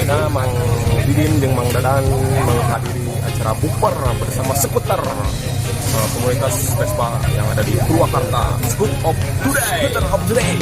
akhirnya Mang Didin dan Mang Dadan menghadiri acara bukber bersama skuter komunitas Vespa yang ada di Purwakarta. Scooter of Today.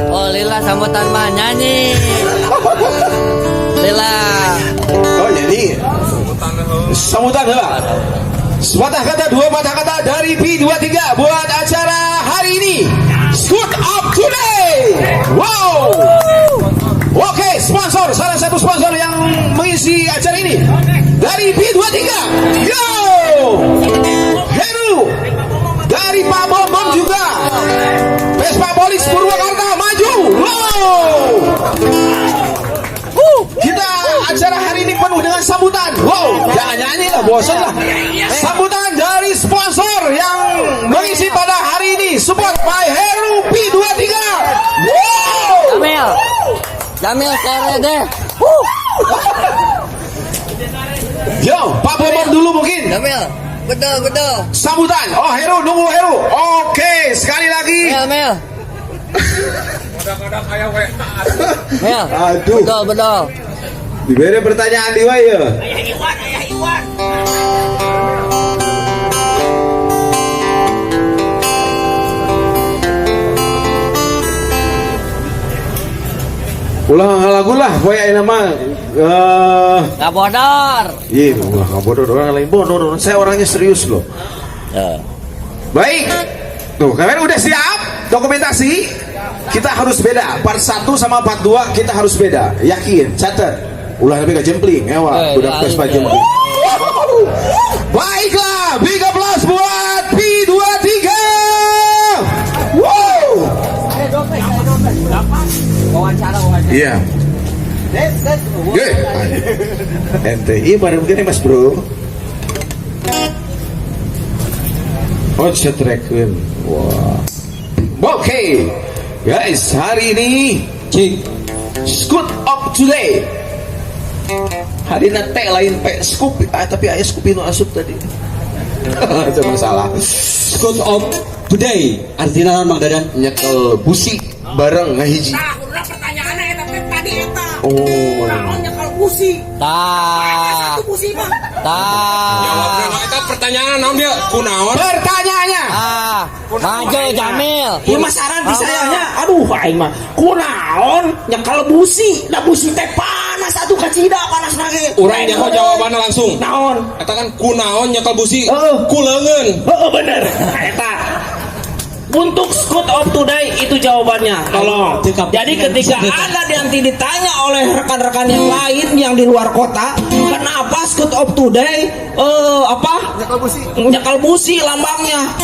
Oh Lila sambutan mah nyanyi. Lila. Oh nyanyi. Sambutan heula. Sepatah kata dua patah kata dari P23 buat acara hari ini. Scoot Up Today. Wow. Oke, sponsor salah satu sponsor yang mengisi acara ini dari P23. Yo. Heru. Dari Pak Bom juga. Vespa Polis Purwakarta maju. Wow. Kita acara hari ini penuh dengan sambutan. Wow, jangan nyanyi lah, bosan lah. Sambutan dari sponsor yang mengisi pada hari ini. Support by Heru P23. Wow. Jamil kere deh. Yo, Pak Bom dulu mungkin. Jamil. Betul. Sambutan. Oh, Heru, nunggu Heru. Oke, sekali lagi. Mel. Kadang-kadang kayak WA. Mel. Aduh. Betul. Diberi pertanyaan di wae ya. Ayah Iwan. Ulah lagu lah, poe ayeuna mah Gak bodor. iya, enggak bodoh, orang lain bodoh. Saya orangnya serius loh. Baik. Tuh, kalian udah siap? Dokumentasi? Kita harus beda. Part 1 sama part 2 kita harus beda. Yakin? Catat. Ulah lebih ke jempling, ewa. Udah Vespa jempling. Baiklah, big applause buat P23. Wow. Iya. Good. Ente, iya bareng begini mas bro. Oh, setrekin. Wah. Oke, guys, hari ini Scoot Up Today. Hari nanti lain pe scoop, tapi ayah scoopin no asup tadi. Itu masalah. Scoot Up Today artinya Mang Dadan nyekel busi bareng ngahiji. Nah, udah pertanyaannya eta tadi eta. Oh. Naonnya kalau busi? Tah. Satu busi mah. Tah. Eta pertanyaan naon dia? Kunaon? Pertanyaannya. Maju Jamil. Ieu mah saran di sayanya. Aduh, aing mah kunaon nyekel busi? Da busi teh panas atuh kacida panas nage. Urang nyaho jawabanna langsung. Naon? Eta kan kunaon nyekel busi? Heeh. Kuleungeun. Heeh bener. Eta. Untuk Scoot Up Today itu jawabannya. Tolong. Jadi ketika ada yang ditanya oleh rekan-rekan yang lain yang di luar kota, kenapa Scoot Up Today nyekal busi lambangnya?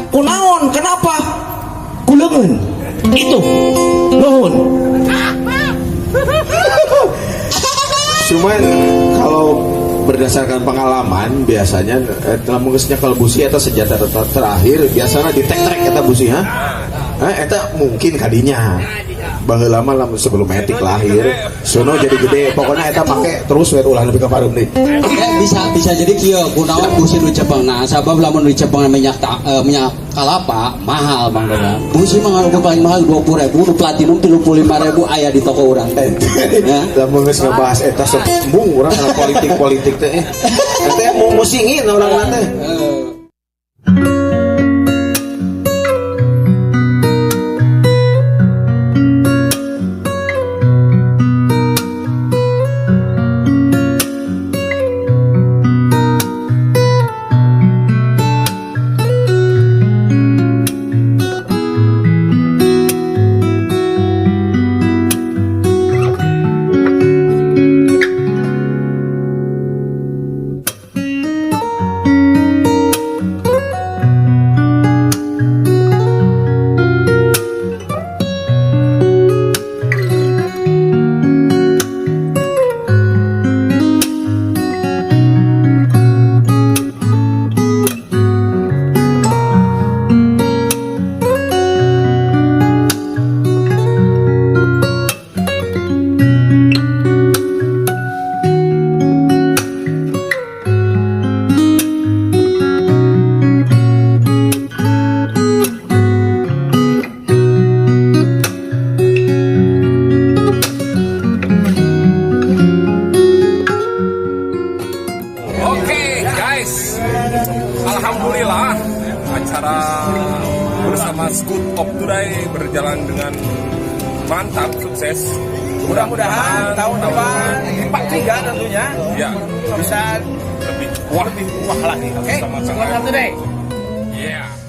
Kunaon? Kenapa? Kuleungeun. Itu. Nuhun. Cuman kalau berdasarkan pengalaman biasanya lamun geus nyekel busi eta senjata terakhir biasanya di tek-tek eta busi ha. Eta mungkin kadinya. baheula mah lamun sebelum etik lahir sono jadi gede pokoknya eta make terus we ulah nepi ka pareum deui. Bisa jadi kieu kunaon busi nu Jepang. Nah, sabab lamun di Jepang minyak kelapa mahal Bang Dadang. Busi mah nu paling mahal 20.000, nu platinum 35.000 aya di toko urang. Ya. Lamun geus ngebahas eta sembung urang kana politik teh. Eta mau musingin urang teh. Alhamdulillah acara bersama Scoot of Today berjalan dengan mantap, sukses. Mudah-mudahan tahun depan Pak Tiga tentunya Ya, bisa lebih wah wah lagi. Oke, Sama-sama. Scoot of Today. Yeah.